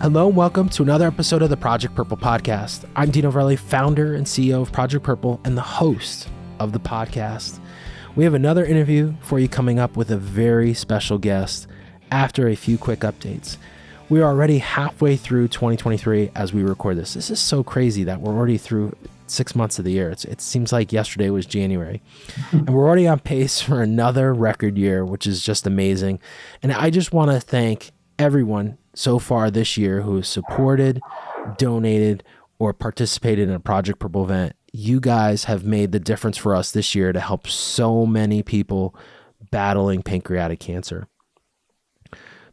Hello and welcome to another episode of the Project Purple podcast. I'm Dino Verley, founder and CEO of Project Purple and the host of the podcast. We have another interview for you coming up with a very special guest after a few quick updates. We are already halfway through 2023 as we record this. This is so crazy that we're already through 6 months of the year. It seems like yesterday was January. And we're already on pace for another record year, which is just amazing. And I just want to thank everyone so far this year who has supported, donated, or participated in a Project Purple event. You guys have made the difference for us this year to help so many people battling pancreatic cancer.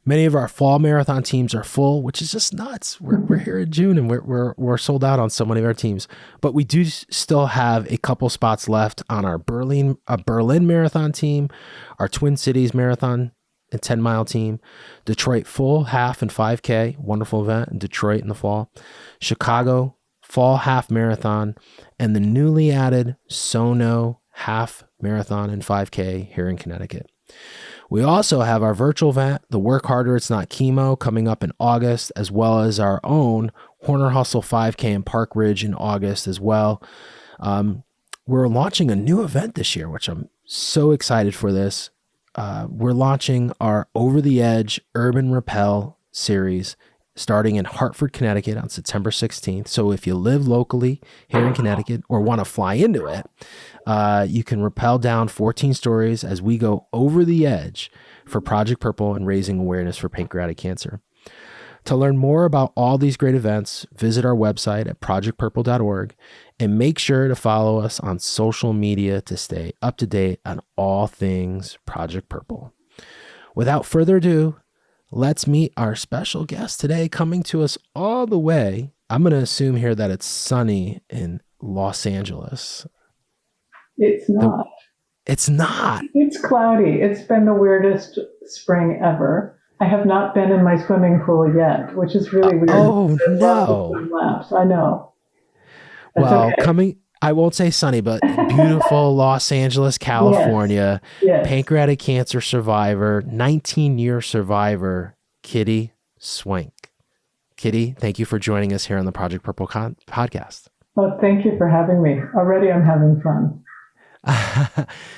Many of our fall marathon teams are full, which is just nuts. We're here in June and we're sold out on so many of our teams, but we do still have a couple spots left on our Berlin marathon team, our Twin Cities marathon and 10-mile team, Detroit full half and 5K, wonderful event in Detroit in the fall, Chicago fall half marathon, and the newly added Sono half marathon and 5K here in Connecticut. We also have our virtual event, the Work Harder It's Not Chemo, coming up in August, as well as our own Horner Hustle 5K in Park Ridge in August as well. We're launching a new event this year, which I'm so excited for this. We're launching our Over the Edge Urban Rappel series starting in Hartford, Connecticut on September 16th. So if you live locally here in Connecticut or want to fly into it, you can rappel down 14 stories as we go over the edge for Project Purple and raising awareness for pancreatic cancer. To learn more about all these great events, visit our website at projectpurple.org and make sure to follow us on social media to stay up to date on all things Project Purple. Without further ado, let's meet our special guest today, coming to us all the way. I'm going to assume here that it's sunny in Los Angeles. It's not. It's not. It's cloudy. It's been the weirdest spring ever. I have not been in my swimming pool yet, which is really weird. Oh, no. Laps. I know. That's well, okay. I won't say sunny, but beautiful Los Angeles, California, Yes. pancreatic cancer survivor, 19-year survivor, Kitty Swink. Kitty, thank you for joining us here on the Project Purple podcast. Well, thank you for having me. Already I'm having fun.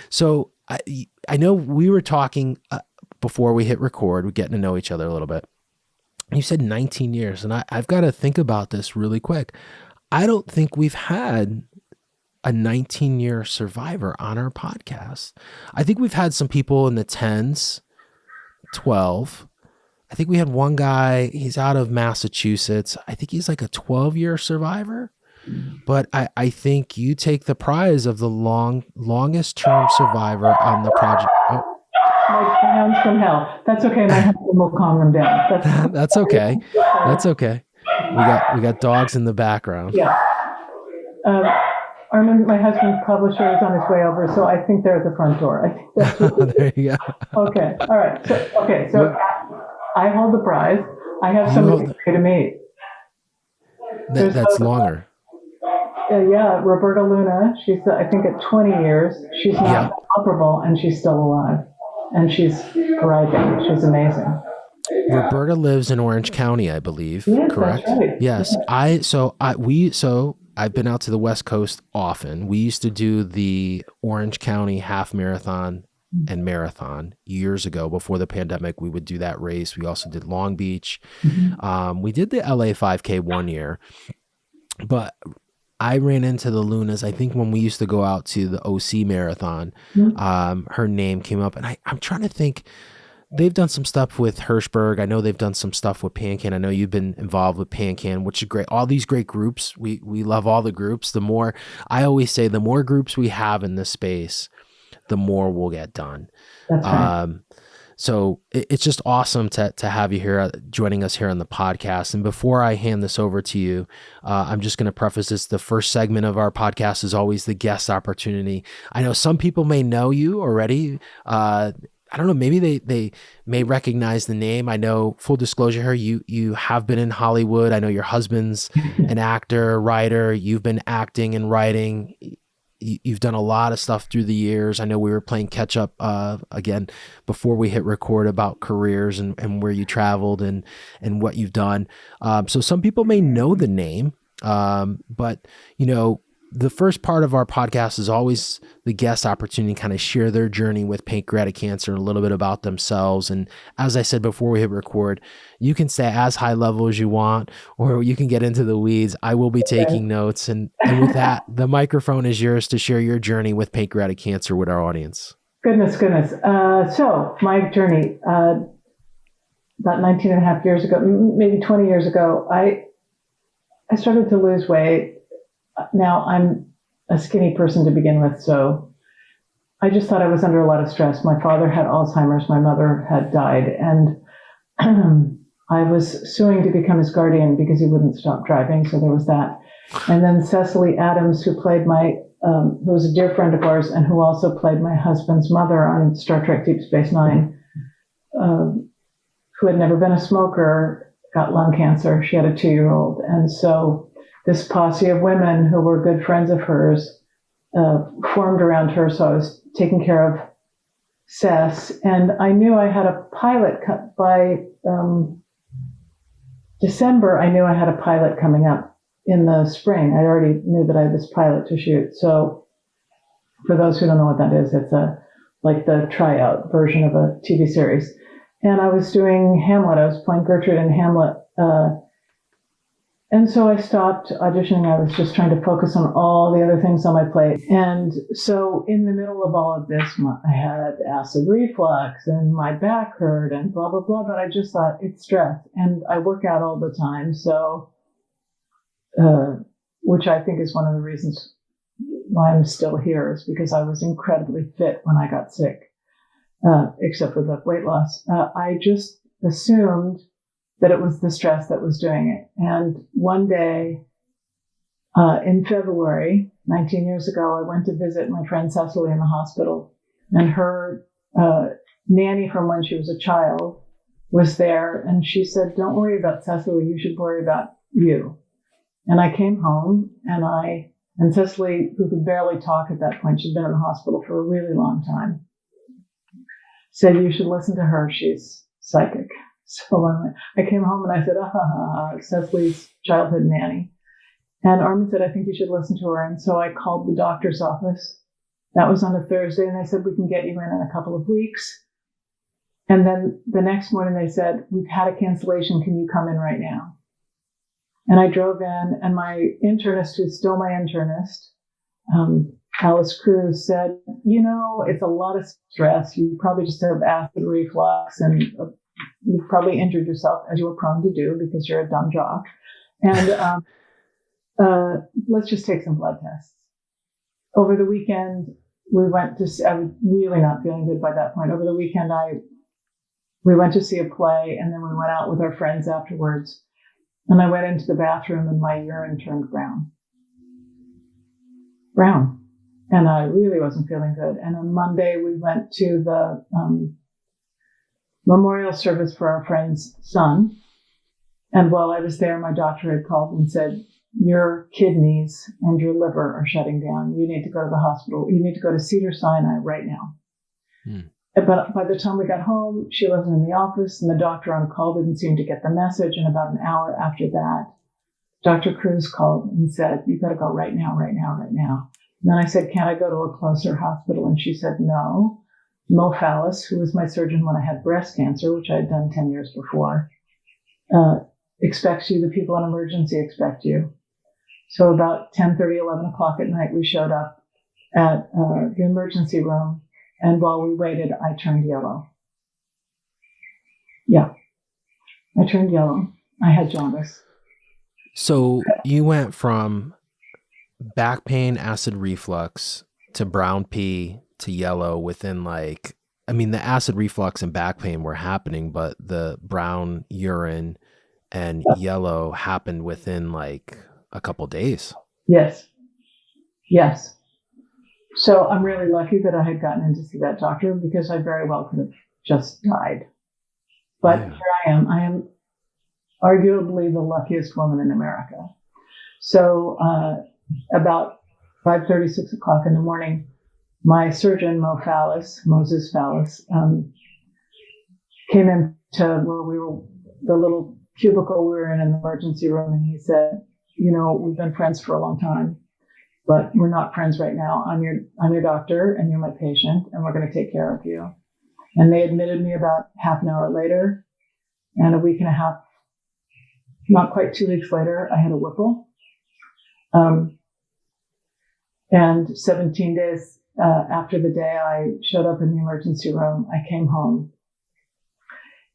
So I know we were talking before we hit record, we're getting to know each other a little bit. You said 19 years, and I've got to think about this really quick. I don't think we've had a 19-year survivor on our podcast. I think we've had some people in the 10s, 12. I think we had one guy, he's out of Massachusetts. I think he's like a 12-year survivor. But I think you take the prize of the longest term survivor on the project. Oh. My clowns from hell. That's okay. My husband will calm them down. That's okay. That's okay. We got dogs in the background. Yeah. Armin, my husband's publisher, is on his way over, so I think they're at the front door. I think that's what there you go. Okay. All right. So I hold the prize. I have somebody to meet. That's longer. Yeah, Roberta Luna. She's, I think, at 20 years. She's not operable, and she's still alive. And she's thriving. She's amazing. Roberta lives in Orange County, I believe. Yes, correct? That's right. Yes. I've been out to the West Coast often. We used to do the Orange County half marathon and marathon years ago before the pandemic. We would do that race. We also did Long Beach. We did the LA 5K one year, but I ran into the Lunas, I think, when we used to go out to the OC marathon. Her name came up, and I'm trying to think. They've done some stuff with Hirschberg. I know they've done some stuff with PanCan. I know you've been involved with PanCan, which is great. All these great groups. We love all the groups. I always say, the more groups we have in this space, the more we'll get done. That's right. So it's just awesome to have you here, joining us here on the podcast. And before I hand this over to you, I'm just going to preface this. The first segment of our podcast is always the guest opportunity. I know some people may know you already. I don't know, maybe they may recognize the name. I know, full disclosure here, you have been in Hollywood. I know your husband's an actor, writer. You've been acting and writing. you've done a lot of stuff through the years. I know we were playing catch up again before we hit record about careers and where you traveled and what you've done. So some people may know the name, but the first part of our podcast is always the guest opportunity to kind of share their journey with pancreatic cancer, a little bit about themselves. And as I said before we hit record, you can stay as high level as you want, or you can get into the weeds. I will be taking notes. And with that, the microphone is yours to share your journey with pancreatic cancer with our audience. Goodness. So my journey, about 19 and a half years ago, maybe 20 years ago, I started to lose weight. Now, I'm a skinny person to begin with, so I just thought I was under a lot of stress. My father had Alzheimer's, my mother had died, and I was suing to become his guardian because he wouldn't stop driving, so there was that. And then Cecily Adams, who played who was a dear friend of ours and who also played my husband's mother on Star Trek Deep Space Nine, who had never been a smoker, got lung cancer. She had a 2-year-old, and so this posse of women who were good friends of hers formed around her. So I was taking care of Cess, and I knew I had a pilot cut by December. I knew I had a pilot coming up in the spring. I already knew that I had this pilot to shoot. So for those who don't know what that is, it's like the tryout version of a TV series. And I was doing Hamlet. I was playing Gertrude in Hamlet. And so I stopped auditioning. I was just trying to focus on all the other things on my plate. And so in the middle of all of this, I had acid reflux and my back hurt and blah, blah, blah. But I just thought it's stress. And I work out all the time. So, which I think is one of the reasons why I'm still here, is because I was incredibly fit when I got sick, except for the weight loss. I just assumed that it was the stress that was doing it. And one day in February, 19 years ago, I went to visit my friend Cecily in the hospital, and her nanny from when she was a child was there. And she said, "Don't worry about Cecily, you should worry about you." And I came home, and Cecily, who could barely talk at that point, she'd been in the hospital for a really long time, said, "You should listen to her, she's psychic." So I came home and I said, Cecily's childhood nanny. And Armin said, "I think you should listen to her." And so I called the doctor's office. That was on a Thursday, and they said, "We can get you in a couple of weeks." And then the next morning they said, "We've had a cancellation. Can you come in right now?" And I drove in, and my internist, who's still my internist, Alice Cruz, said, "It's a lot of stress. You probably just have acid reflux, and you've probably injured yourself, as you were prone to do because you're a dumb jock. And let's just take some blood tests." Over the weekend, we went to I was really not feeling good by that point. Over the weekend, we went to see a play, and then we went out with our friends afterwards. And I went into the bathroom, and my urine turned brown. And I really wasn't feeling good. And on Monday, we went to the memorial service for our friend's son. And while I was there, my doctor had called and said, "Your kidneys and your liver are shutting down. You need to go to the hospital. You need to go to Cedars-Sinai right now." But by the time we got home, she wasn't in the office, and the doctor on call didn't seem to get the message. And about an hour after that, Dr. Cruz called and said, "You've got to go right now, right now, right now." And then I said, "Can't I go to a closer hospital?" And she said, "No. Mo Fallis, who was my surgeon when I had breast cancer, which I had done 10 years before, expects you. The people in emergency expect you." So about 10:30, 11 o'clock at night, we showed up at the emergency room. And while we waited, I turned yellow. Yeah, I turned yellow. I had jaundice. So you went from back pain, acid reflux, to brown pee, to yellow within the acid reflux and back pain were happening, but the brown urine and yellow happened within a couple days. Yes. So I'm really lucky that I had gotten in to see that doctor, because I very well could have just died. But Here I am. I am arguably the luckiest woman in America. So about 5:30, 6 o'clock in the morning, my surgeon, Moses Fallis, came into where we were, the little cubicle we were in the emergency room, and he said, we've been friends for a long time, but we're not friends right now. I'm your doctor, and you're my patient, and we're going to take care of you. And they admitted me about half an hour later, and a week and a half, not quite 2 weeks later, I had a Whipple. And 17 days after the day I showed up in the emergency room, I came home.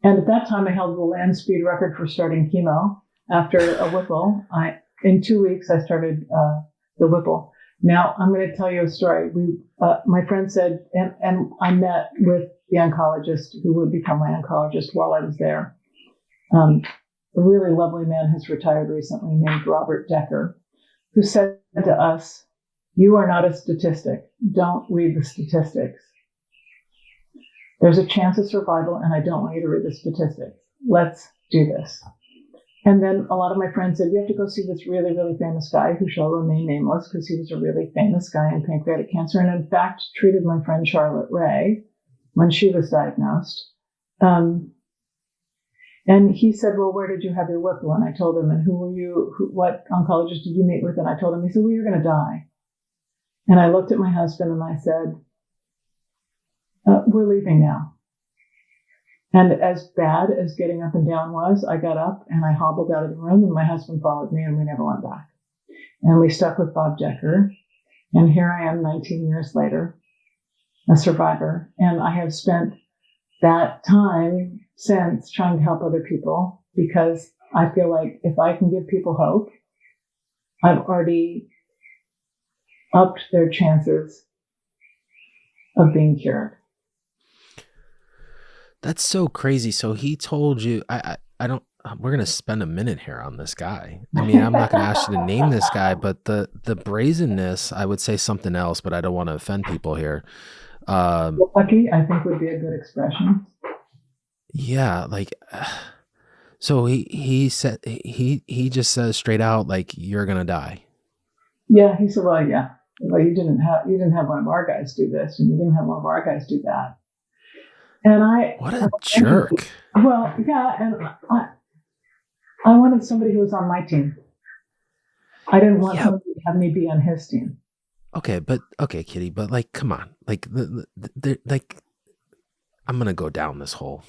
And at that time, I held the land speed record for starting chemo. After a Whipple, in 2 weeks, I started the Whipple. Now, I'm going to tell you a story. My friend said, and I met with the oncologist who would become my oncologist while I was there. A really lovely man who's retired recently named Robert Decker, who said to us, "You are not a statistic. Don't read the statistics. There's a chance of survival, and I don't want you to read the statistics. Let's do this." And then a lot of my friends said, "You have to go see this really, really famous guy who shall remain nameless," because he was a really famous guy in pancreatic cancer, and in fact treated my friend Charlotte Ray when she was diagnosed. And he said, "Well, where did you have your Whipple?" And I told him, "And who were you? What oncologist did you meet with?" And I told him. He said, "Well, you're going to die." And I looked at my husband and I said, "We're leaving now." And as bad as getting up and down was, I got up and I hobbled out of the room, and my husband followed me, and we never went back. And we stuck with Bob Decker. And here I am 19 years later, a survivor. And I have spent that time since trying to help other people, because I feel like if I can give people hope, I've already upped their chances of being cured. That's so crazy. So he told you, I don't, we're going to spend a minute here on this guy. I mean, I'm not going to ask you to name this guy, but the brazenness, I would say something else, but I don't want to offend people here. Lucky, I think, would be a good expression. Yeah. Like, so he said, he just says straight out, like, you're going to die. Yeah. He said, "Well, yeah. Well, you didn't have one of our guys do this, and you didn't have one of our guys do that." And what a jerk. Well, yeah, and I wanted somebody who was on my team. I didn't want somebody to have me be on his team. Okay, Kitty, but like, come on, like, like, I'm gonna go down this hole.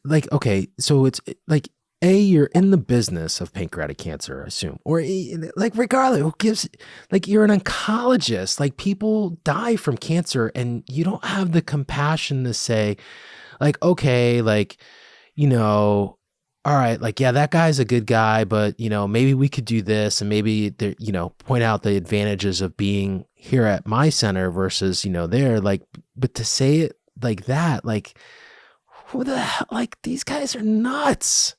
Like, okay, so it's like, you're in the business of pancreatic cancer, I assume, or like, regardless, who gives, like, you're an oncologist, like, people die from cancer, and you don't have the compassion to say, like, okay, like, all right, like, yeah, that guy's a good guy, but, maybe we could do this, and maybe, point out the advantages of being here at my center versus, there, like, but to say it like that, like, who the hell, like, these guys are nuts.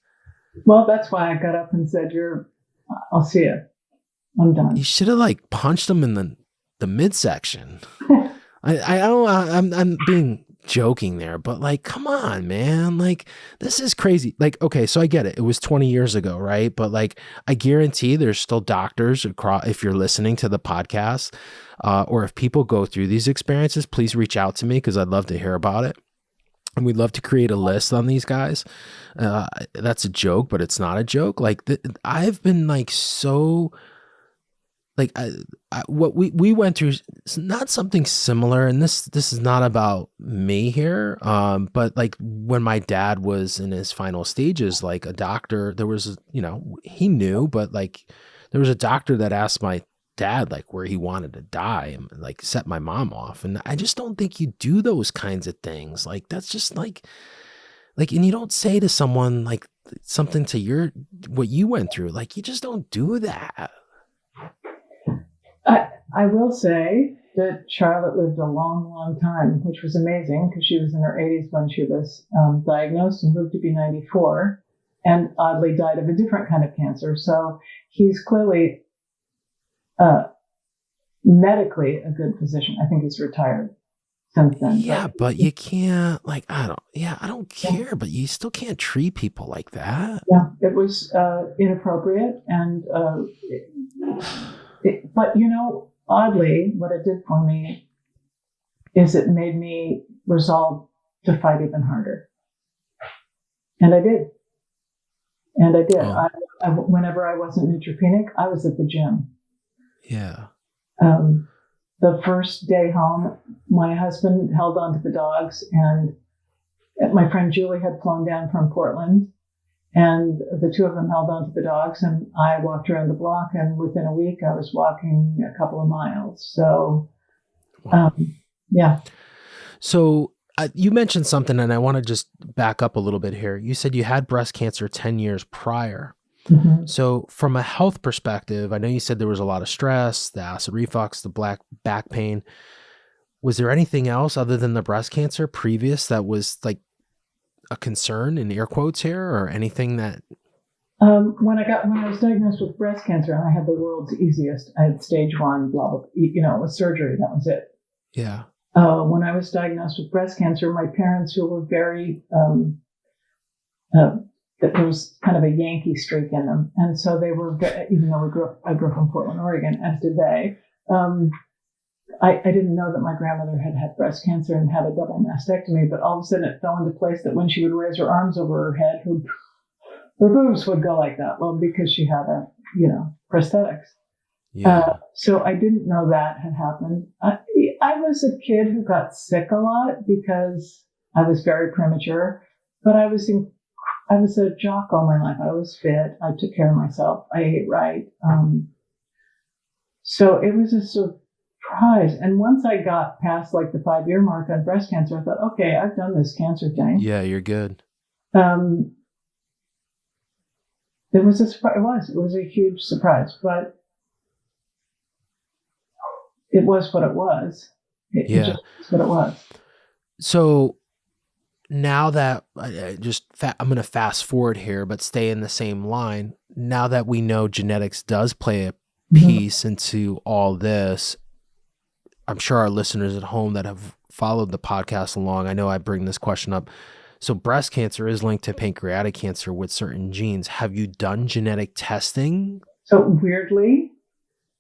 Well, that's why I got up and said, I'll see you. I'm done. You should have, like, punched him in the midsection. I'm being joking there, but, like, come on, man. Like, this is crazy. Like, okay, so I get it. It was 20 years ago, right? But, like, I guarantee there's still doctors across, if you're listening to the podcast, or if people go through these experiences, please reach out to me, because I'd love to hear about it. And we'd love to create a list on these guys. That's a joke, but it's not a joke. Like, I've been, like, so, like, what we went through is not something similar. And this is not about me here. But, like, when my dad was in his final stages, like, a doctor, there was, he knew, but, like, there was a doctor that asked my dad, like, where he wanted to die, and, like, set my mom off. And I just don't think you do those kinds of things. Like, that's just like, and you don't say to someone, like, something to what you went through. Like, you just don't do that. I will say that Charlotte lived a long, long time, which was amazing, because she was in her 80s when she was diagnosed, and lived to be 94, and oddly died of a different kind of cancer. So he's clearly medically a good physician. I think he's retired. since then. Yeah, but you can't, like, I don't care, but you still can't treat people like that. Yeah, it was inappropriate, and but oddly, what it did for me is it made me resolve to fight even harder, and I did. And I did. Oh, Whenever I wasn't neutropenic, I was at the gym. yeah. The first day home, my husband held on to the dogs, and my friend Julie had flown down from Portland, and the two of them held on to the dogs, and I walked around the block, and within a week, I was walking a couple of miles. So, Wow. Yeah. So you mentioned something, and I want to just back up a little bit here. You said you had breast cancer 10 years prior. Mm-hmm. So from a health perspective, I know you said there was a lot of stress, the acid reflux, the black back pain. Was there anything else other than the breast cancer previous that was like a concern, in air quotes here, or anything that? When I was diagnosed with breast cancer, and I had the world's easiest, I had stage 1, blah, blah, it was surgery. That was it. Yeah. When I was diagnosed with breast cancer, my parents, who were very, there was kind of a Yankee streak in them. And so they were, even though I grew up in Portland, Oregon, as did they. I didn't know that my grandmother had breast cancer and had a double mastectomy, but all of a sudden it fell into place that when she would raise her arms over her head, her boobs would go like that. Well, because she had prosthetics. Yeah. So I didn't know that had happened. I was a kid who got sick a lot because I was very premature, but I was a jock all my life. I was fit. I took care of myself. I ate right. So it was a surprise. And once I got past like the 5-year mark on breast cancer, I thought, okay, I've done this cancer thing. Yeah, you're good. It was a surprise. It was a huge surprise, but it was what it was. It just was what it was. So now that I'm going to fast forward here, but stay in the same line. Now that we know genetics does play a piece into all this, I'm sure our listeners at home that have followed the podcast along, I know I bring this question up. So breast cancer is linked to pancreatic cancer with certain genes. Have you done genetic testing? So weirdly,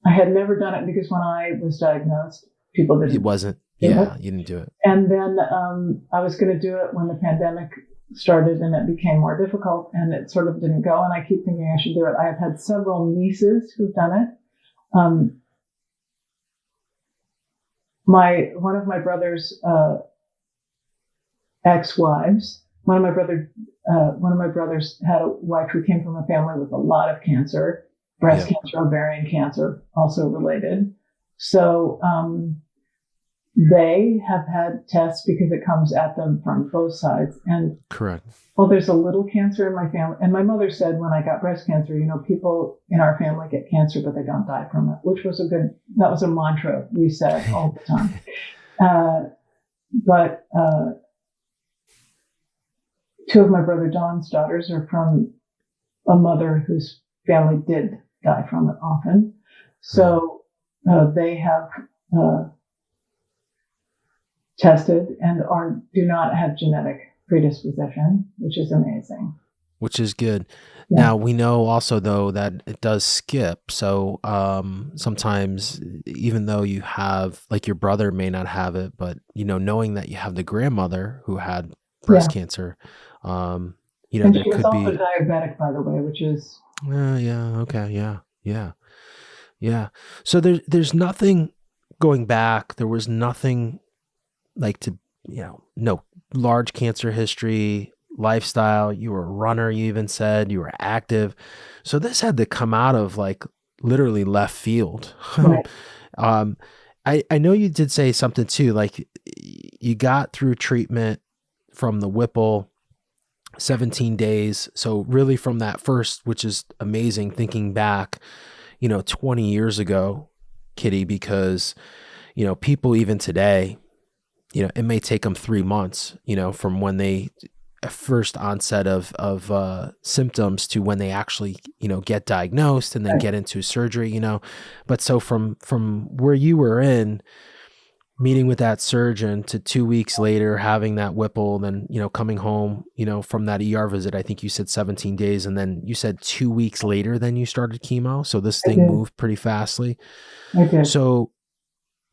I had never done it because when I was diagnosed, people didn't. It wasn't. Yeah, you didn't do it. And then I was going to do it when the pandemic started and it became more difficult and it sort of didn't go. And I keep thinking I should do it. I have had several nieces who've done it. One of my brother's ex-wives, one of my brothers had a wife who came from a family with a lot of cancer, breast cancer, ovarian cancer, also related. So they have had tests because it comes at them from both sides. And correct. Well, there's a little cancer in my family. And my mother said when I got breast cancer, people in our family get cancer, but they don't die from it, which was that was a mantra we said all the time. But two of my brother Don's daughters are from a mother whose family did die from it often. So they have tested and do not have genetic predisposition, which is amazing. Which is good. Yeah. Now we know also though that it does skip. So sometimes even though you have, like, your brother may not have it, but knowing that you have the grandmother who had breast cancer, and she was also diabetic, by the way, which is yeah. So there's nothing going back. There was nothing like no large cancer history, lifestyle. You were a runner, you even said you were active. So this had to come out of like literally left field. Right. I know you did say something too, like you got through treatment from the Whipple 17 days. So really from that first, which is amazing thinking back, 20 years ago, Kitty, because, people even today, it may take them 3 months, from when they first onset of symptoms to when they actually, get diagnosed and then get into surgery, but so from where you were in, meeting with that surgeon to 2 weeks later having that Whipple, then, coming home, from that ER visit, I think you said 17 days. And then you said 2 weeks later, then you started chemo. So this thing moved pretty fastly. I did. So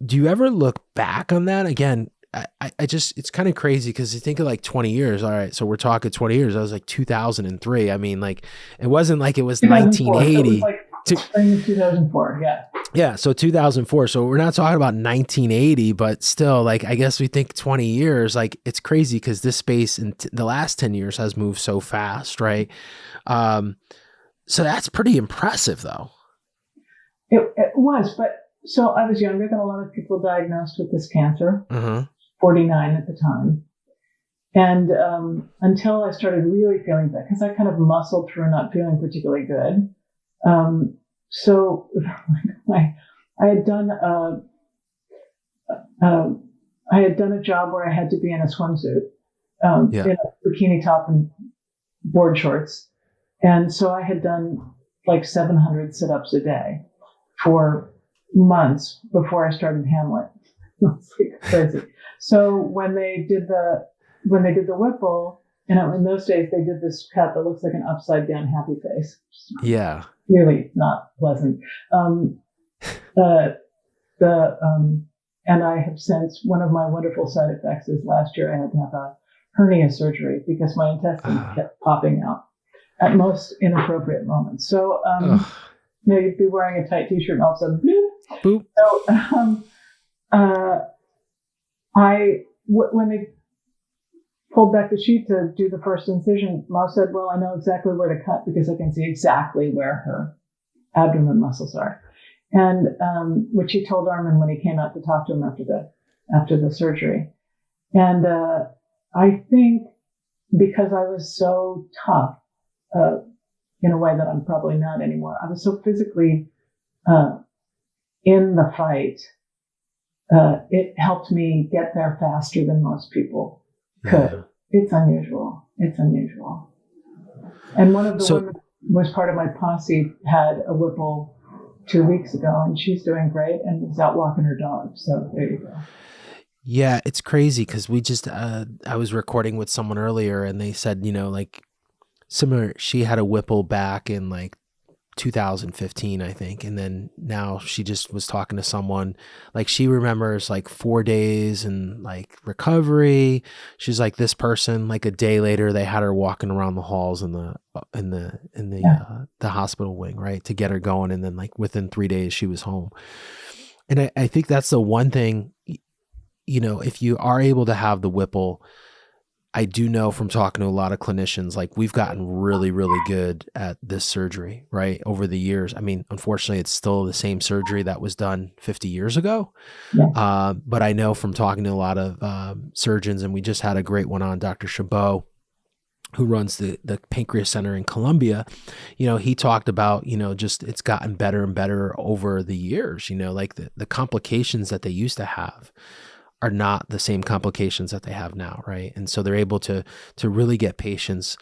do you ever look back on that? Again, I just, it's kind of crazy because you think of like 20 years. All right. So we're talking 20 years. I was like 2003. I mean, like, it wasn't like it was 1980. So it was like spring of 2004. Yeah. Yeah. So 2004. So we're not talking about 1980, but still, like, I guess we think 20 years, like, it's crazy because this space in the last 10 years has moved so fast. Right. So that's pretty impressive though. It was, but so I was younger than a lot of people diagnosed with this cancer. 49 at the time. And until I started really feeling bad, because I kind of muscled through not feeling particularly good. So I had done a job where I had to be in a swimsuit, in a bikini top and board shorts. And so I had done like 700 sit-ups a day for months before I started Hamlet. It's like crazy. So when they did the Whipple, in those days they did this cut that looks like an upside down happy face. Yeah. Really not pleasant. And I have since, one of my wonderful side effects is last year I had to have a hernia surgery because my intestines kept popping out at most inappropriate moments. So, you'd be wearing a tight t-shirt and all of a sudden, bloop. So, when they pulled back the sheet to do the first incision, Mo said, well, I know exactly where to cut because I can see exactly where her abdomen muscles are. And, which he told Armin when he came out to talk to him after the surgery. And, I think because I was so tough, in a way that I'm probably not anymore, I was so physically, in the fight, it helped me get there faster than most people could. It's unusual. And one of the women who was part of my posse had a Whipple 2 weeks ago, and she's doing great and was out walking her dog. So there you go. Yeah, it's crazy because we just, I was recording with someone earlier and they said, like similar, she had a Whipple back in like 2015, I think. And then now she just was talking to someone, like she remembers like 4 days and like recovery. She's like, this person, like a day later, they had her walking around the halls in the hospital wing, right, to get her going. And then like within 3 days she was home. And I think that's the one thing, if you are able to have the Whipple, I do know from talking to a lot of clinicians, like we've gotten really, really good at this surgery, right? Over the years. I mean, unfortunately, it's still the same surgery that was done 50 years ago. Yeah. But I know from talking to a lot of surgeons, and we just had a great one on, Dr. Chabot, who runs the Pancreas Center in Columbia. He talked about, just it's gotten better and better over the years, like the complications that they used to have are not the same complications that they have now, right? And so they're able to really get patients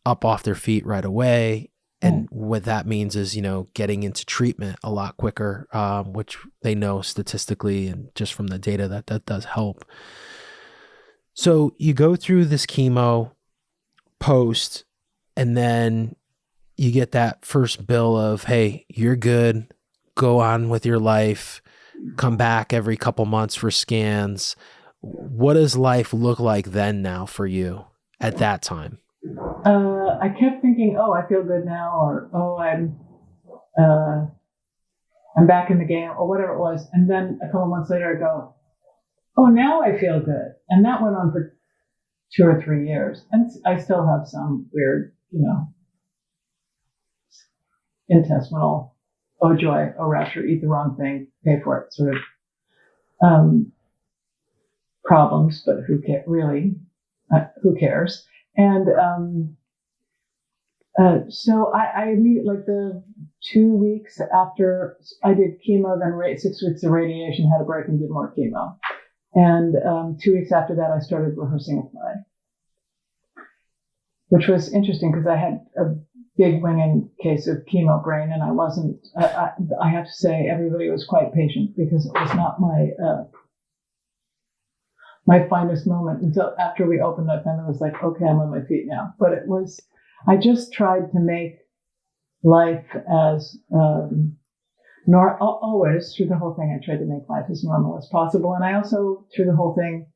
up off their feet right away. And what that means is, getting into treatment a lot quicker, which they know statistically and just from the data that does help. So you go through this chemo post, and then you get that first bill of, hey, you're good, go on with your life, come back every couple months for scans. What does life look like then now for you at that time? I kept thinking, oh, I feel good now, or, oh, I'm back in the game, or whatever it was. And then a couple months later I go, oh, now I feel good. And that went on for 2 or 3 years. And I still have some weird, intestinal, oh joy, oh rapture, eat the wrong thing, pay for it sort of problems, but who cares? And so I immediately, like the 2 weeks after I did chemo, then 6 weeks of radiation, had a break and did more chemo. And 2 weeks after that, I started rehearsing a play, which was interesting because I had a big winging case of chemo brain, and I have to say everybody was quite patient because it was not my my finest moment until after we opened up, and it was like, okay, I'm on my feet now. But I just tried to make life as, always through the whole thing, I tried to make life as normal as possible. And I also, through the whole thing,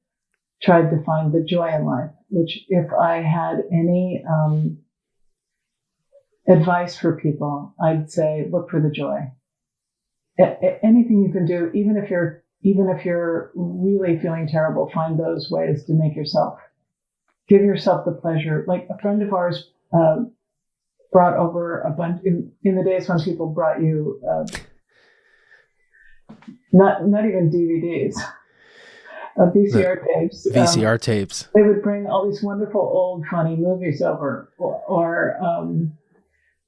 tried to find the joy in life, which if I had any advice for people, I'd say, look for the joy. Anything you can do, even if you're really feeling terrible, find those ways to give yourself the pleasure. Like a friend of ours brought over a bunch in the days when people brought you not even DVDs, VCR tapes. VCR tapes. They would bring all these wonderful old funny movies over,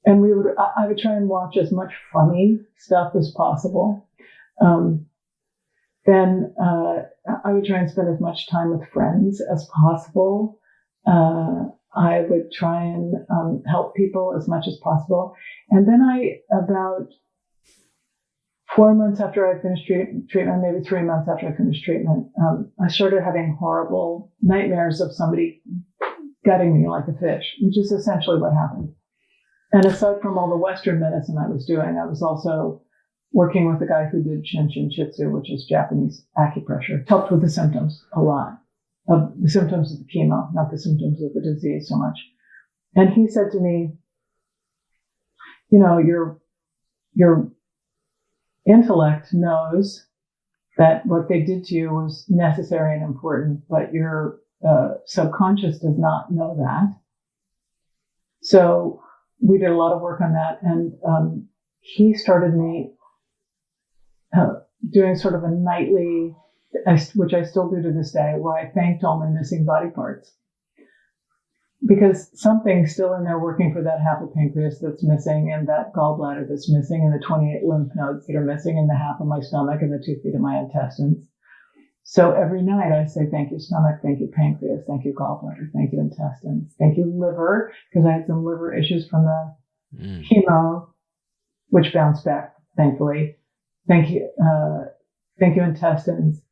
and I would try and watch as much funny stuff as possible. Then I would try and spend as much time with friends as possible. I would try and help people as much as possible. And then about 4 months after I finished treatment, maybe 3 months after I finished treatment, I started having horrible nightmares of somebody gutting me like a fish, which is essentially what happened. And aside from all the Western medicine I was doing, I was also working with a guy who did Shinshin Jitsu, which is Japanese acupressure. Helped with the symptoms a lot, of the symptoms of the chemo, not the symptoms of the disease so much. And he said to me, your intellect knows that what they did to you was necessary and important, but your subconscious does not know that. So we did a lot of work on that, and he started me doing sort of a nightly, which I still do to this day, where I thanked all my missing body parts. Because something's still in there working for that half of pancreas that's missing, and that gallbladder that's missing, and the 28 lymph nodes that are missing, and the half of my stomach, and the 2 feet of my intestines. So every night I say, thank you, stomach, thank you, pancreas, thank you, gallbladder, thank you, intestines, thank you, liver, because I had some liver issues from the chemo, which bounced back, thankfully. Thank you, intestines.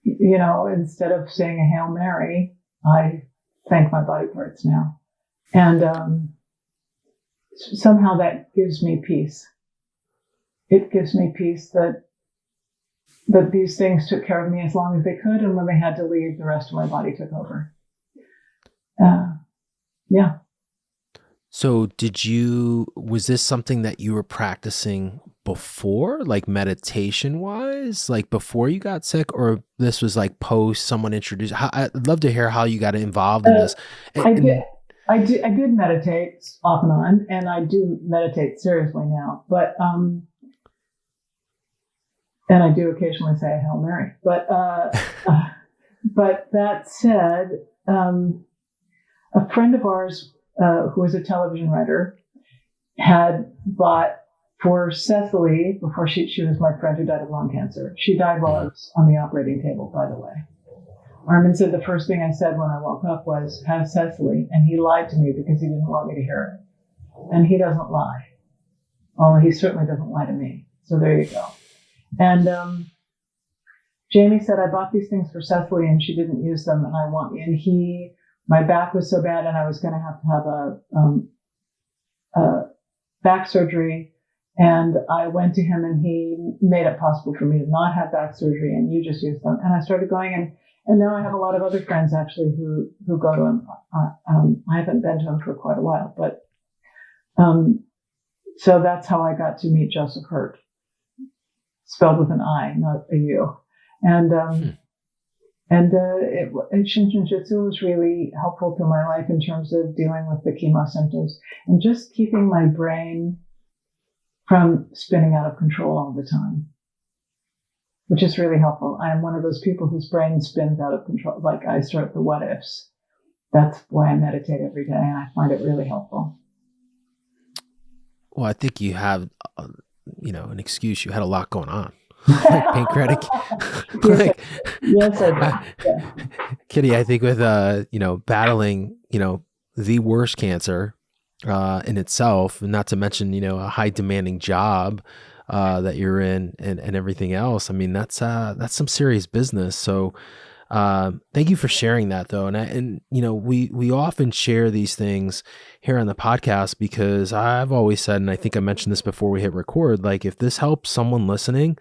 Instead of saying a Hail Mary, I thank my body parts now. And somehow that gives me peace. It gives me peace that these things took care of me as long as they could, and when they had to leave, the rest of my body took over. Yeah. So was this something that you were practicing before, like meditation wise, like before you got sick, or this was like post someone introduced? I'd love to hear how you got involved in this. I did meditate off and on, and I do meditate seriously now, but, and I do occasionally say a Hail Mary, but that said, a friend of ours, who was a television writer, had bought for Cecily, before she was my friend who died of lung cancer. She died while I was on the operating table, by the way. Armin said the first thing I said when I woke up was, have Cecily, and he lied to me because he didn't want me to hear it. And he doesn't lie. Well, he certainly doesn't lie to me. So there you go. And Jamie said, I bought these things for Cecily and she didn't use them, and my back was so bad, and I was going to have a back surgery. And I went to him, and he made it possible for me to not have back surgery, and you just use them. And I started going, and now I have a lot of other friends actually who go to him. I haven't been to him for quite a while, but so that's how I got to meet Joseph Hurt, spelled with an I, not a U. And Shinshin Jitsu was really helpful to my life in terms of dealing with the chemo symptoms and just keeping my brain from spinning out of control all the time, which is really helpful. I'm one of those people whose brain spins out of control. Like I start the what ifs. That's why I meditate every day, and I find it really helpful. Well, I think you have, an excuse. You had a lot going on. Like pancreatic. Yes, I do. Yeah. Kitty, I think with, battling, the worst cancer in itself, not to mention, a high demanding job, that you're in and everything else. I mean, that's some serious business. So, thank you for sharing that though. And we often share these things here on the podcast because I've always said, and I think I mentioned this before we hit record, like if this helps someone listening,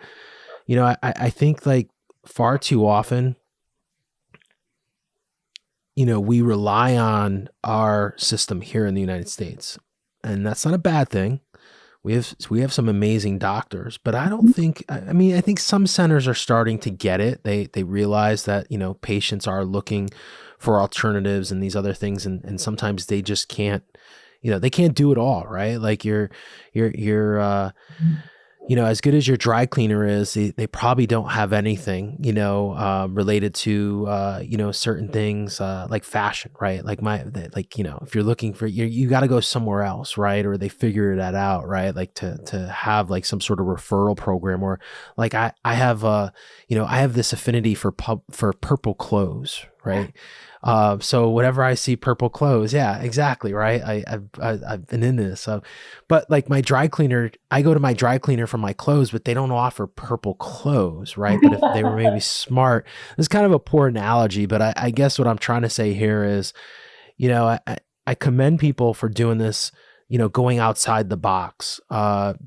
I think like far too often, we rely on our system here in the United States, and that's not a bad thing. We have some amazing doctors, but I don't think, I mean, I think some centers are starting to get it. They realize that, patients are looking for alternatives and these other things. And sometimes they just can't, they can't do it all, right? Like you're as good as your dry cleaner is, they probably don't have anything, related to, certain things, like fashion, right? Like if you're looking for, you got to go somewhere else, right? Or they figure that out, right? Like to have like some sort of referral program, or like I have, I have this affinity for purple clothes, right? So whenever I see purple clothes, yeah, exactly. Right. I've been in this. But like my dry cleaner, I go to my dry cleaner for my clothes, but they don't offer purple clothes. Right. But if they were maybe smart, it's kind of a poor analogy, but I guess what I'm trying to say here is, I commend people for doing this, going outside the box,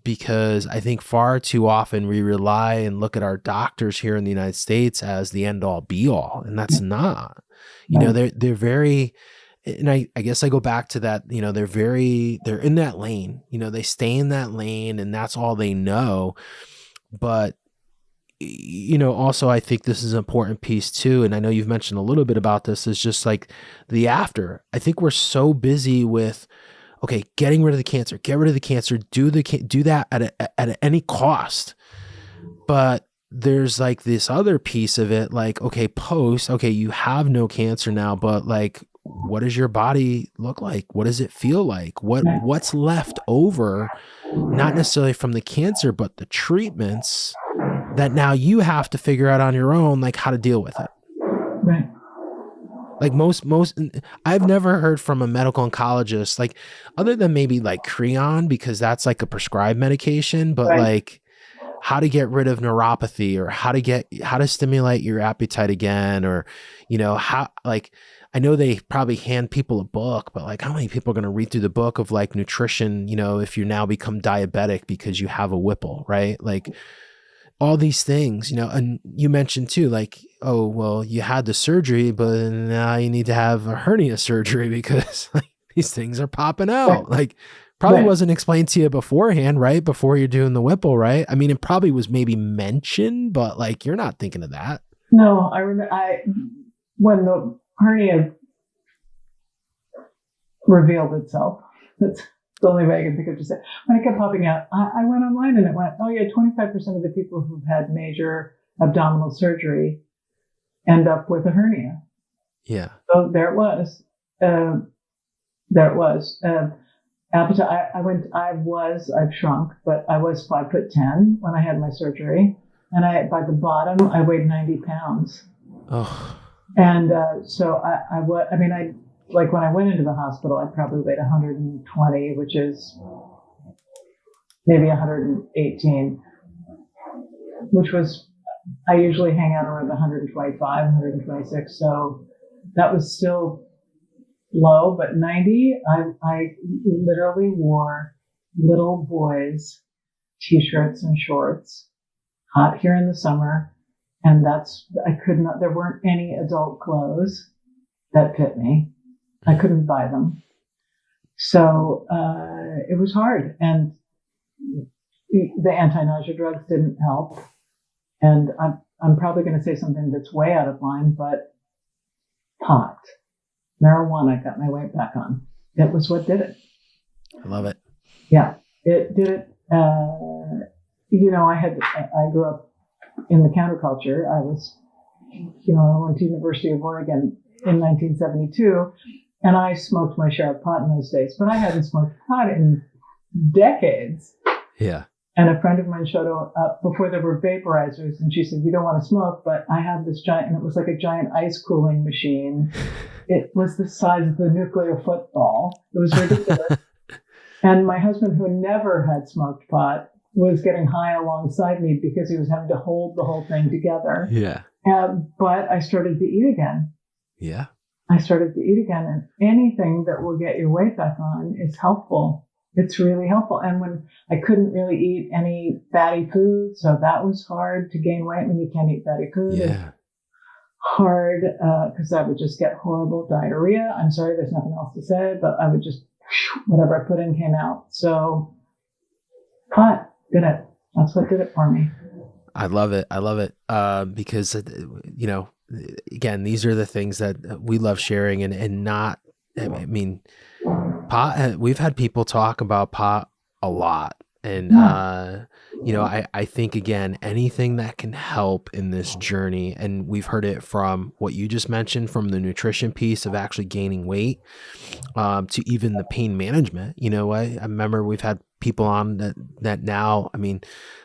because I think far too often we rely and look at our doctors here in the United States as the end all be all. And that's not. They're very, and I guess I go back to that, they're in that lane, they stay in that lane and that's all they know. But, also I think this is an important piece too. And I know you've mentioned a little bit about this, is just like the after. I think we're so busy with, okay, getting rid of the cancer, get rid of the cancer, do that at any cost. But there's like this other piece of it, like, okay, you have no cancer now, but like, what does your body look like? What does it feel like? What's left over, not necessarily from the cancer, but the treatments that now you have to figure out on your own, like how to deal with it. Right. Like most, I've never heard from a medical oncologist, like other than maybe like Creon, because that's like a prescribed medication, but right. Like how to get rid of neuropathy, or how to stimulate your appetite again, or, how, like, I know they probably hand people a book, but like how many people are going to read through the book of like nutrition, if you now become diabetic because you have a Whipple, right? Like all these things, and you mentioned too, like, oh, well, you had the surgery, but now you need to have a hernia surgery because like these things are popping out. Like probably wasn't explained to you beforehand, right? Before you're doing the Whipple, right? I mean, it probably was maybe mentioned, but like, you're not thinking of that. No, I remember when the hernia revealed itself, that's the only way I can think of to say, when it kept popping out, I went online and it went, oh yeah, 25% of the people who've had major abdominal surgery end up with a hernia. Yeah. So there it was. Appetite. I've shrunk, but I was 5'10" when I had my surgery, and by the bottom I weighed 90 pounds. Oh. And so like when I went into the hospital, I probably weighed 120, which is maybe 118, which was, I usually hang out around 125, 126. So that was still low, but 90, I literally wore little boys' t-shirts and shorts, hot here in the summer. And there weren't any adult clothes that fit me. I couldn't buy them. So, it was hard. And the anti-nausea drugs didn't help. And I'm probably going to say something that's way out of line, but pot. Marijuana got my weight back on. It was what did it. I love it. Yeah, it did it. I grew up in the counterculture. I went to University of Oregon in 1972, and I smoked my share of pot in those days, but I hadn't smoked pot in decades. Yeah. And a friend of mine showed up before there were vaporizers, and she said, "You don't want to smoke, but I have this giant," and it was like a giant ice cooling machine. It was the size of the nuclear football. It was ridiculous. And my husband, who never had smoked pot, was getting high alongside me because he was having to hold the whole thing together. Yeah. But I started to eat again. Yeah. I started to eat again, and anything that will get your weight back on is helpful. It's really helpful. And when I couldn't really eat any fatty food, so that was hard to gain weight when you can't eat fatty food. Yeah. It's hard because I would just get horrible diarrhea. I'm sorry, there's nothing else to say, but I would just, whatever I put in came out. So pot did it. That's what did it for me. I love it. I love it. Because, you know, again, these are the things that we love sharing and not, I mean, pot, we've had people talk about pot a lot. And, you know, I think, again, anything that can help in this journey, and we've heard it from what you just mentioned, from the nutrition piece of actually gaining weight, to even the pain management. You know, I remember we've had people on that now, I mean,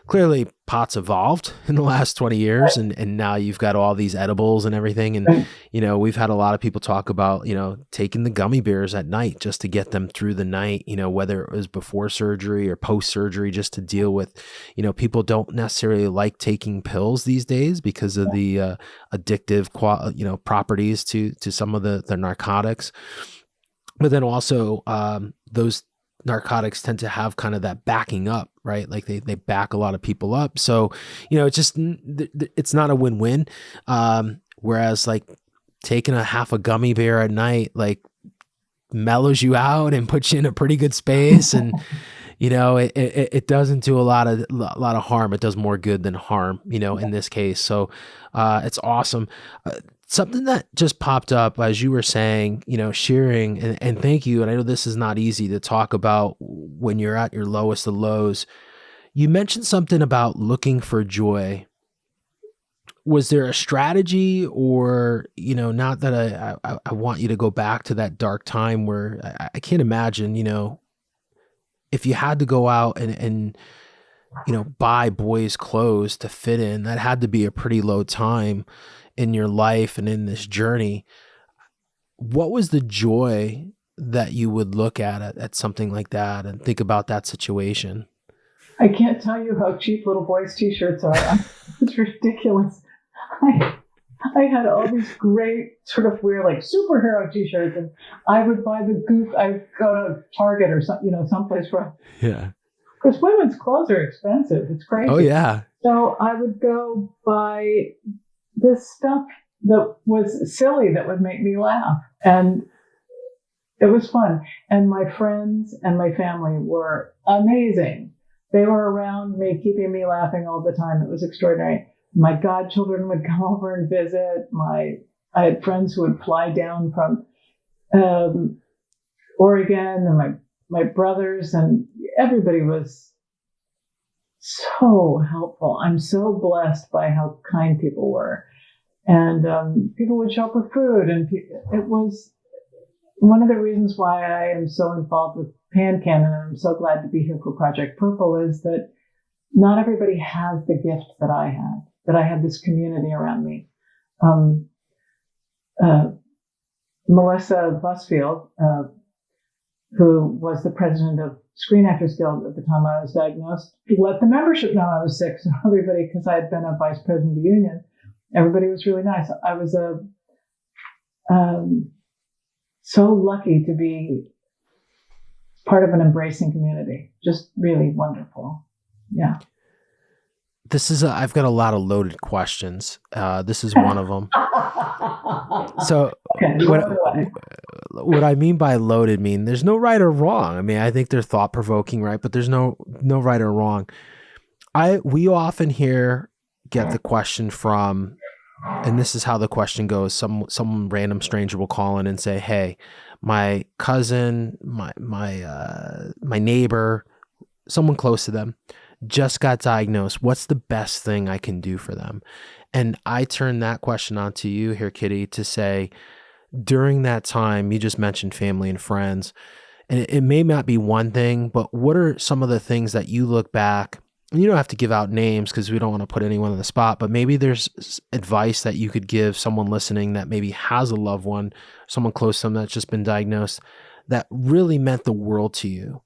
clearly pot's evolved in the last 20 years and now you've got all these edibles and everything. And, you know, we've had a lot of people talk about, you know, taking the gummy bears at night just to get them through the night, you know, whether it was before surgery or post surgery, just to deal with, you know, people don't necessarily like taking pills these days because of the addictive, you know, properties to some of the narcotics. But then also those narcotics tend to have kind of that backing up, right? Like they back a lot of people up. So, you know, it's not a win-win. Whereas like taking a half a gummy bear at night, like mellows you out and puts you in a pretty good space. And, you know, it doesn't do a lot of harm. It does more good than harm, you know, in this case. So it's awesome. Something that just popped up as you were saying, you know, sharing, and thank you. And I know this is not easy to talk about when you're at your lowest of lows. You mentioned something about looking for joy. Was there a strategy, or, you know, not that I want you to go back to that dark time where I can't imagine, you know, if you had to go out and, you know, buy boys' clothes to fit in, that had to be a pretty low time in your life and in this journey. What was the joy that you would look at something like that and think about that situation? I can't tell you how cheap little boys' t-shirts are. It's ridiculous. I had all these great sort of weird like superhero t-shirts, and I would buy the goof. I'd go to Target or some, you know, someplace where, because women's clothes are expensive. It's crazy. Oh yeah. So I would go buy this stuff that was silly that would make me laugh, and it was fun. And my friends and my family were amazing. They were around me, keeping me laughing all the time. It was extraordinary. My godchildren would come over and visit. I had friends who would fly down from Oregon, and my brothers, and everybody was so helpful. I'm so blessed by how kind people were. And people would show up with food, and it was one of the reasons why I am so involved with PanCan, and I'm so glad to be here for Project Purple, is that not everybody has the gift that I had this community around me. Melissa Busfield, who was the president of Screen Actors Guild at the time I was diagnosed, let the membership know I was sick. So everybody, because I had been a vice president of the union, everybody was really nice. I was so lucky to be part of an embracing community. Just really wonderful. Yeah. I've got a lot of loaded questions. This is one of them. So what I mean by loaded there's no right or wrong. I mean, I think they're thought provoking, right? But there's no right or wrong. We often get the question from, and this is how the question goes. Some random stranger will call in and say, "Hey, my cousin, my neighbor, someone close to them just got diagnosed. What's the best thing I can do for them?" And I turn that question on to you here, Kitty, to say, during that time, you just mentioned family and friends, and it may not be one thing, but what are some of the things that you look back, and you don't have to give out names because we don't want to put anyone on the spot, but maybe there's advice that you could give someone listening that maybe has a loved one, someone close to them that's just been diagnosed, that really meant the world to you.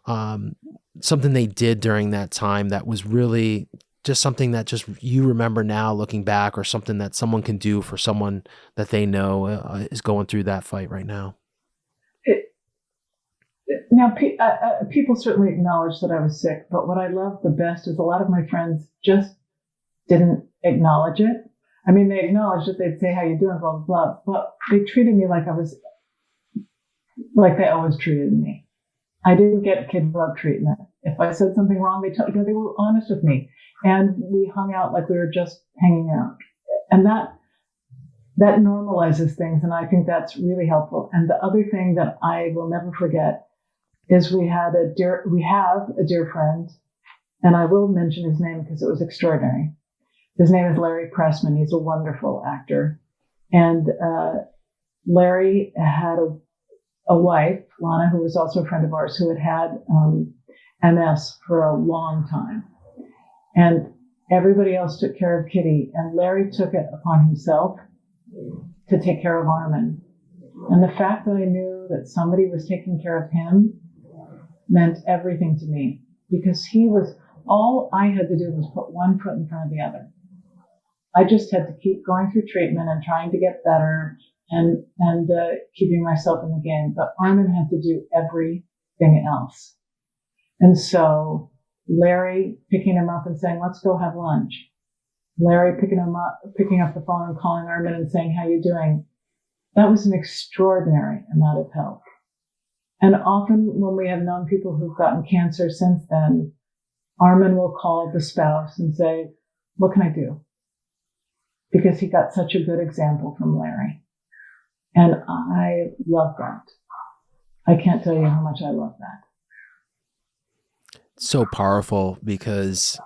something they did during that time that was really just something that just you remember now looking back, or something that someone can do for someone that they know is going through that fight right now? Now, people certainly acknowledge that I was sick, but what I love the best is a lot of my friends just didn't acknowledge it. I mean, they acknowledged it. They'd say, how you doing, blah, blah, blah. But they treated me like they always treated me. I didn't get kid glove treatment. If I said something wrong, they were honest with me. And we hung out like we were just hanging out. And that normalizes things. And I think that's really helpful. And the other thing that I will never forget is we have a dear friend, and I will mention his name because it was extraordinary. His name is Larry Pressman. He's a wonderful actor. And Larry had a wife, Lana, who was also a friend of ours, who had MS for a long time. And everybody else took care of Kitty, and Larry took it upon himself to take care of Armin. And the fact that I knew that somebody was taking care of him meant everything to me, because all I had to do was put one foot in front of the other. I just had to keep going through treatment and trying to get better and keeping myself in the game. But Armin had to do everything else. And so Larry picking him up and saying, let's go have lunch. Larry picking up the phone and calling Armin and saying, how you doing? That was an extraordinary amount of help. And often when we have known people who've gotten cancer since then, Armin will call the spouse and say, what can I do? Because he got such a good example from Larry. And I love that. I can't tell you how much I love that. So powerful, because,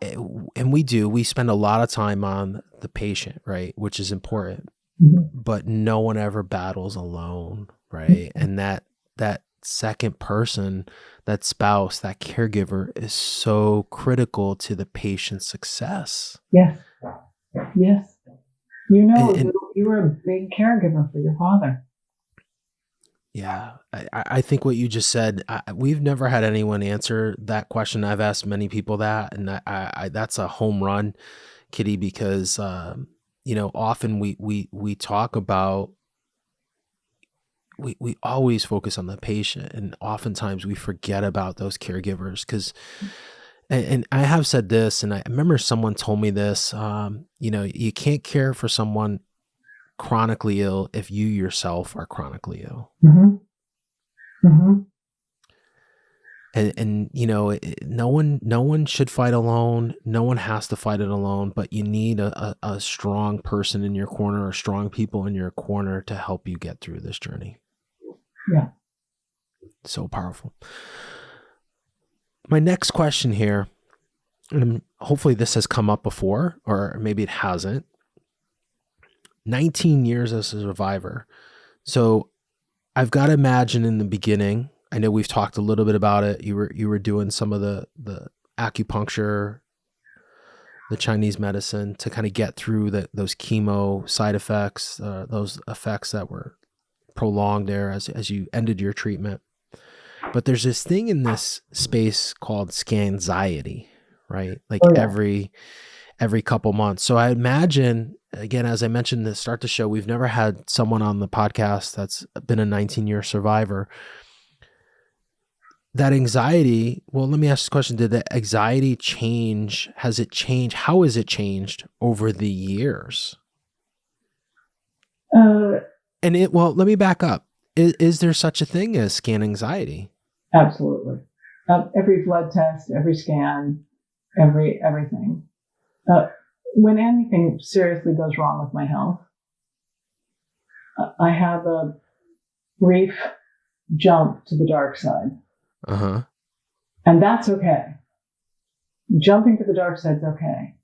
and we spend a lot of time on the patient, right? Which is important, but no one ever battles alone, right? And that second person, that spouse, that caregiver is so critical to the patient's success. Yes. You were a big caregiver for your father. Yeah. I think what you just said, we've never had anyone answer that question. I've asked many people that, and I that's a home run, Kitty, because, often we talk about, we always focus on the patient, and oftentimes we forget about those caregivers, because, and I have said this, and I remember someone told me this, you can't care for someone chronically ill if you yourself are chronically ill. And no one should fight alone. No one has to fight it alone, but you need a strong person in your corner, or strong people in your corner to help you get through this journey. Yeah. So powerful. My next question here, and hopefully this has come up before, or maybe it hasn't. 19 years as a survivor. So I've got to imagine in the beginning, I know we've talked a little bit about it. You were doing some of the acupuncture, the Chinese medicine, to kind of get through those chemo side effects, those effects that were prolonged there as you ended your treatment. But there's this thing in this space called scanxiety, right? Like every couple months. So I imagine, again, as I mentioned to start the show, we've never had someone on the podcast that's been a 19-year survivor. That anxiety, well, let me ask this question. Did the anxiety change? Has it changed? How has it changed over the years? Let me back up. Is there such a thing as scan anxiety? Absolutely. Every blood test, every scan, everything. When anything seriously goes wrong with my health, I have a brief jump to the dark side. And that's okay. Jumping to the dark side's okay.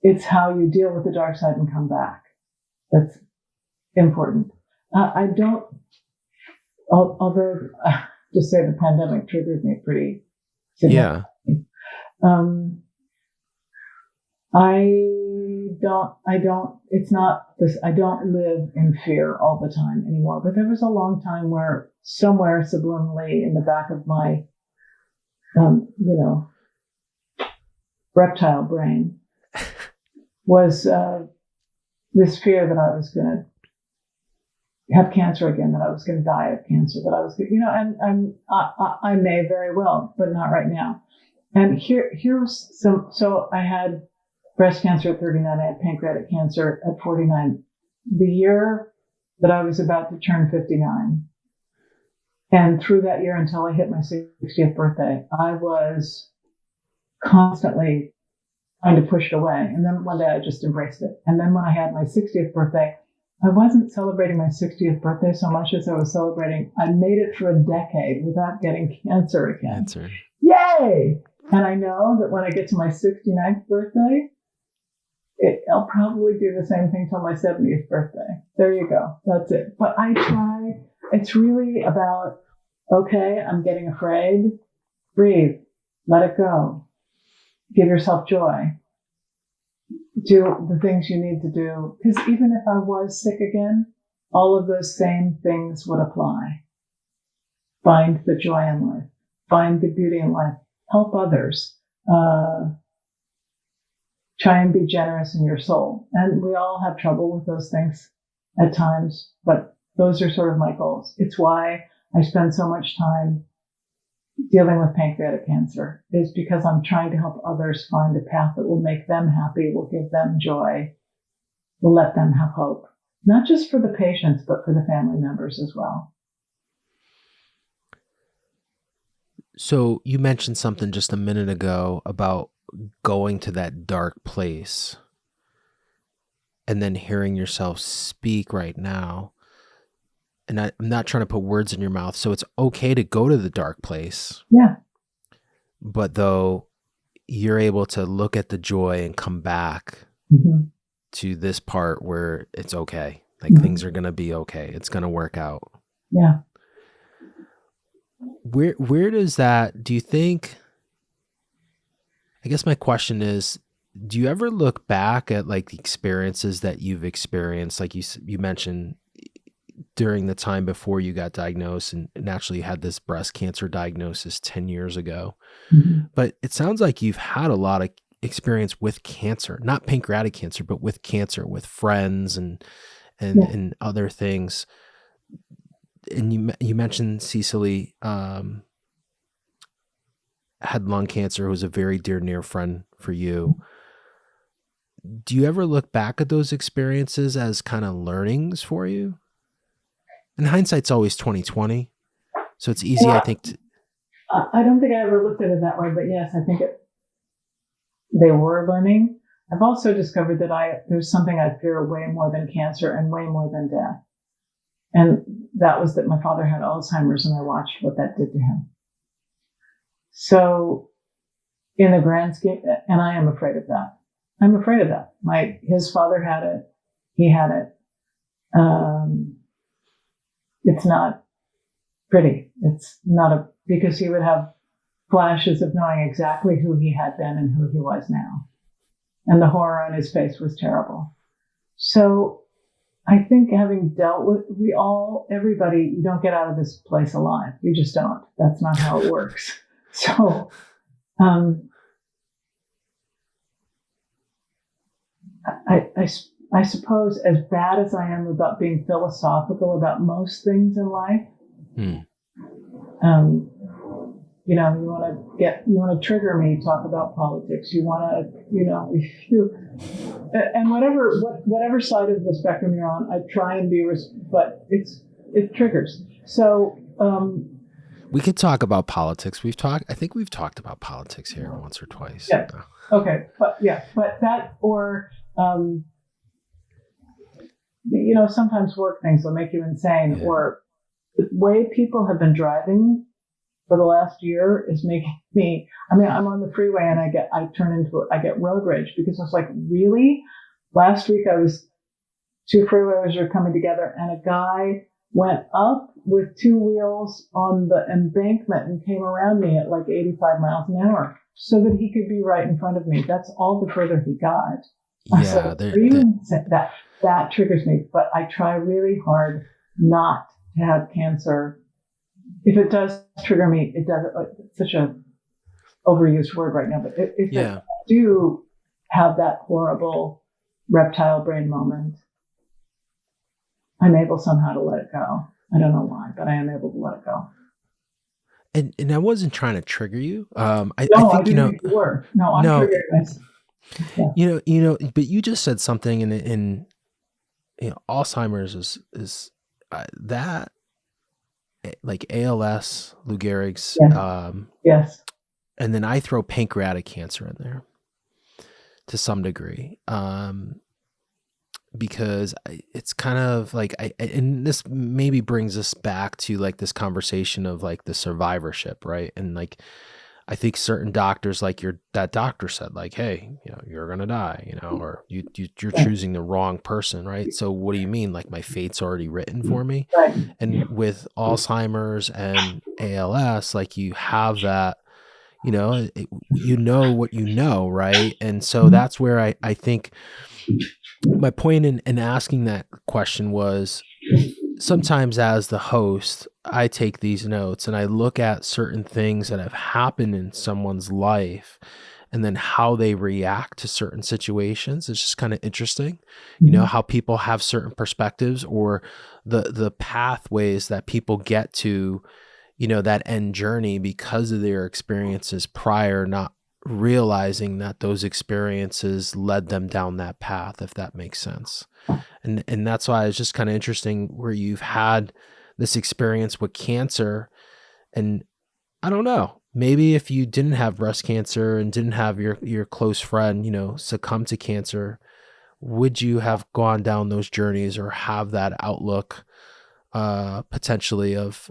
It's how you deal with the dark side and come back that's important. I don't, although just say the pandemic triggered me pretty significantly. It's not this, I don't live in fear all the time anymore, but there was a long time where somewhere subliminally in the back of my, reptile brain was, this fear that I was going to have cancer again, that I was going to die of cancer, that I was, I may very well, but not right now. And here was so I had breast cancer at 39, I had pancreatic cancer at 49. The year that I was about to turn 59, and through that year until I hit my 60th birthday, I was constantly trying to push it away. And then one day I just embraced it. And then when I had my 60th birthday, I wasn't celebrating my 60th birthday so much as I was celebrating I made it through a decade without getting cancer again. Cancer. Yay! And I know that when I get to my 69th birthday, I'll probably do the same thing till my 70th birthday. There you go. That's it. But I try. It's really about, okay, I'm getting afraid. Breathe. Let it go. Give yourself joy. Do the things you need to do. Because even if I was sick again, all of those same things would apply. Find the joy in life. Find the beauty in life. Help others. Try and be generous in your soul. And we all have trouble with those things at times, but those are sort of my goals. It's why I spend so much time dealing with pancreatic cancer, is because I'm trying to help others find a path that will make them happy, will give them joy, will let them have hope. Not just for the patients, but for the family members as well. So you mentioned something just a minute ago about going to that dark place and then hearing yourself speak right now. And I'm not trying to put words in your mouth. So it's okay to go to the dark place. Yeah. But though you're able to look at the joy and come back to this part where it's okay. Like things are going to be okay. It's going to work out. Yeah. Where does that, do you think, I guess my question is, do you ever look back at like the experiences that you've experienced? Like you mentioned during the time before you got diagnosed, and naturally you had this breast cancer diagnosis 10 years ago. But it sounds like you've had a lot of experience with cancer, not pancreatic cancer, but with cancer, with friends and other things. And you mentioned Cecily had lung cancer, who was a very near friend for you. Do you ever look back at those experiences as kind of learnings for you? And hindsight's always 20/20, so it's easy, I think. I don't think I ever looked at it that way, but yes, I think they were learning. I've also discovered that there's something I fear way more than cancer and way more than death. And that was that my father had Alzheimer's, and I watched what that did to him. So in the grand scheme, and I am afraid of that. I'm afraid of that. His father had it. He had it. It's not pretty. It's not because he would have flashes of knowing exactly who he had been and who he was now. And the horror on his face was terrible. So I think having dealt with, everybody, you don't get out of this place alive. You just don't. That's not how it works. So, I suppose, as bad as I am about being philosophical about most things in life, you want to trigger me, talk about politics. You want to, and whatever side of the spectrum you're on, I try and be, but it triggers. So, we could talk about politics. I think we've talked about politics here once or twice. Yeah. Okay. But that, or, sometimes work things will make you insane, or the way people have been driving for the last year is making me, I'm on the freeway and I get road rage, because I was like, really? Last week two freeways were coming together and a guy went up with two wheels on the embankment and came around me at like 85 miles an hour. so that he could be right in front of me. That's all the further he got. Yeah, So that triggers me, but I try really hard not to have cancer. If it does trigger me, it does. It's such a overused word right now, but if I do have that horrible reptile brain moment, I'm able somehow to let it go. I don't know why, but I am able to let it go. And I wasn't trying to trigger you. I think, I didn't think you were. No, I'm triggering myself. Yeah. But you just said something in Alzheimer's is that like ALS, Lou Gehrig's, Yes. And then I throw pancreatic cancer in there to some degree, because it's kind of like and this maybe brings us back to like this conversation of like the survivorship, right? And like I think certain doctors, like that doctor said, like, hey, you're gonna die, or you're choosing the wrong person, right? So what do you mean? Like my fate's already written for me? Right. And with Alzheimer's and ALS, like you have that, what you know, right? And so that's where I think my point in asking that question was, sometimes as the host, I take these notes and I look at certain things that have happened in someone's life and then how they react to certain situations. It's just kind of interesting, how people have certain perspectives or the pathways that people get to, that end journey because of their experiences prior, not realizing that those experiences led them down that path, if that makes sense. And that's why it's just kind of interesting where you've had this experience with cancer. And I don't know, maybe if you didn't have breast cancer and didn't have your close friend, succumb to cancer, would you have gone down those journeys or have that outlook potentially of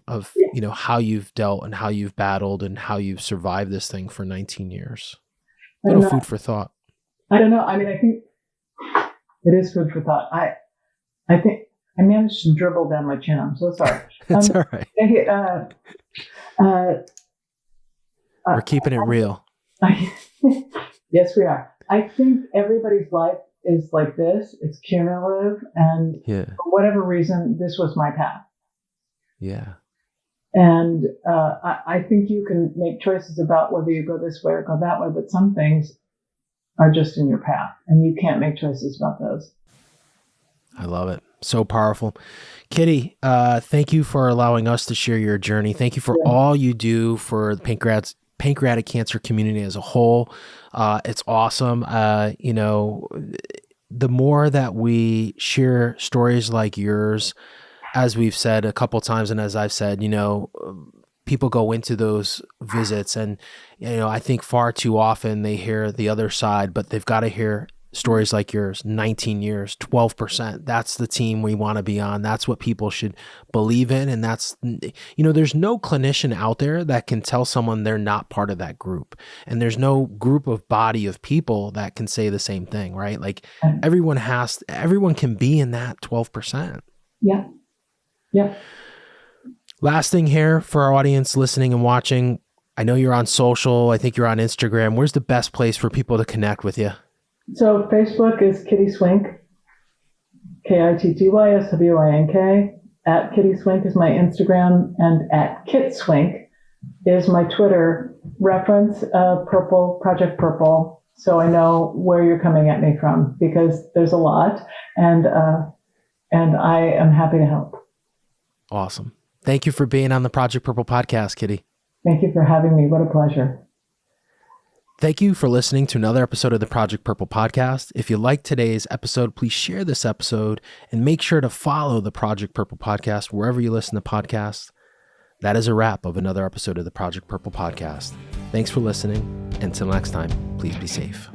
how you've dealt and how you've battled and how you've survived this thing for 19 years? Little food for thought. I don't know. I mean, I think it is food for thought. I think I managed to dribble down my chin. I'm so sorry. It's all right. We're keeping it real. Yes, we are. I think everybody's life is like this. It's cumulative. And for whatever reason, this was my path. Yeah. And I think you can make choices about whether you go this way or go that way, but some things are just in your path and you can't make choices about those. I love it. So powerful. Kitty, thank you for allowing us to share your journey. Thank you for all you do for the pancreatic cancer community as a whole. It's awesome. The more that we share stories like yours, as we've said a couple times, and as I've said, people go into those visits and, I think far too often they hear the other side, but they've got to hear stories like yours. 19 years, 12%. That's the team we want to be on. That's what people should believe in. And that's, there's no clinician out there that can tell someone they're not part of that group. And there's no group of body of people that can say the same thing, right? Like everyone can be in that 12%. Yeah. Yeah. Last thing here for our audience listening and watching. I know you're on social. I think you're on Instagram. Where's the best place for people to connect with you? So Facebook is Kitty Swink, KITTYSWINK. At Kitty Swink is my Instagram, and at Kit Swink is my Twitter. Reference Purple, Project Purple, so I know where you're coming at me from, because there's a lot, and I am happy to help. Awesome. Thank you for being on the Project Purple podcast, Kitty. Thank you for having me. What a pleasure. Thank you for listening to another episode of the Project Purple podcast. If you liked today's episode, please share this episode and make sure to follow the Project Purple podcast wherever you listen to podcasts. That is a wrap of another episode of the Project Purple podcast. Thanks for listening. Until next time, please be safe.